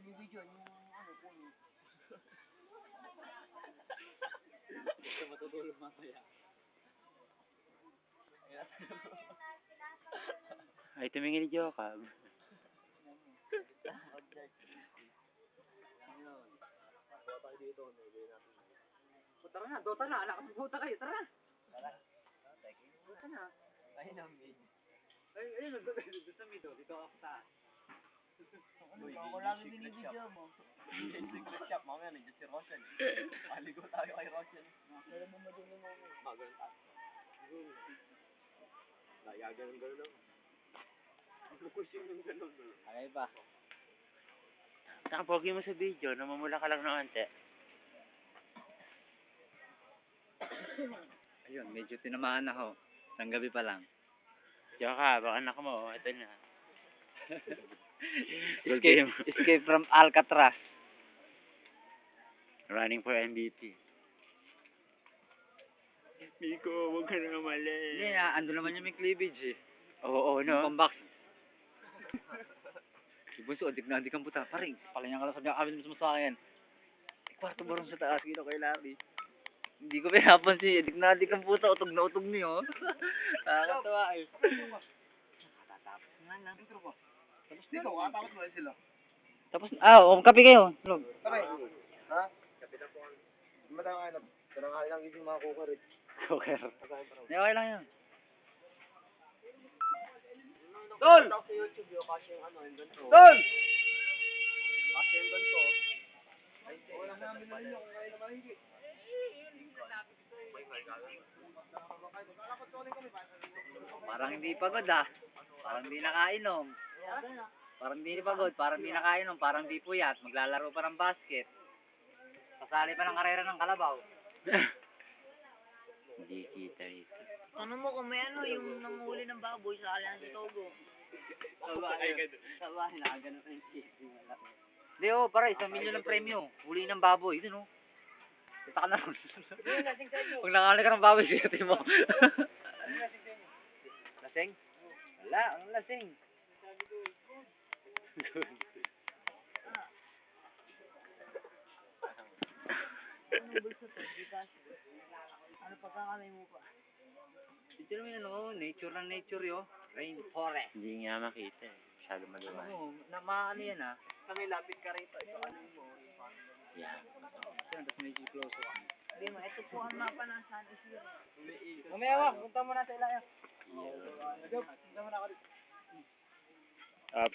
binibidyo yung ano po niyo. Gusto matutulog mamaya. Ay, tumingin ni Jokab. Tara na, Dota na, anak, Dota kayo, tara na. Dota na. Ayun ang mid. Ayun, Dota sa mid, dito ako sa. Ano ba, ako lang binibidyo mo. Secret shop, mamaya nandiyan si Roshan. Maligo tayo kay Roshan. Kailan mo madali mo mo? Magaling tayo. Ganun lang. Pupusin yung ganun. Ay ba? Nakapogi mo sa video, namumula ka lang ng ante. Ayun, medyo tinamaan ako. Nang gabi pa lang. Jokab, ang anak mo, ito na. Escape from Alcatraz. Running for MVP. Miko, huwag ka na mali. Hindi na, ando naman yung may cleavage eh. Oo, no? Comeback. Bunso, adik na adik ang puta. Paring, palingan ka lang sabi ng amin mo sa akin. Kwarto barong sa taas, gino kay Larry. Hindi ko pinapansin, adik na adik ang puta, utog na utog niyo. Nakakatawa eh. Tatapos nga lang. Intro ko. Tapos dito, katapos mo sila. Tapos, kape kayo. Kape. Ha? Kape na po. Madang kayo lang. Madang kayo lang yung mga kukarit. Joker. Hindi, okay lang yun. Tol! Sa YouTube yung kasi yung ano, yung ganito. Tol! Kasi yung ganito. Ay, wala na namin na ninyo kung kayo na mahigit. Parang hindi pagod ah. Parang hindi nakainom. Parang hindi pagod, parang hindi nakainom, parang hindi puyat. Maglalaro pa ng basket. Kasali pa ng karera ng kalabaw. Hindi kita rito. Tanong mo kung may ano, yung nanghuli ng baboy sa Alianza Togo. Sabahin na, ganun na yung case. Hindi para 1 milyon ng premyo. Huli ng baboy, yun o. Kita ka na ron. Pag nakakali ka ng baboy, sigatin mo. Lasing? Wala, anong lasing? Anong bulso to? Bigas. Ano pagkakamay mo pa? Dito naman yun, nature na nature yun. Rainforest. Hindi nga makita eh. Masyado maluwag. Maano yan ah. Kami lapit ka rito. Ito ano mo? Yeah. Tapos medyo close up. Hindi mo, ito po ang mapa ng San Isidro. Umiyawa, punta mo na sa ilayo. Up.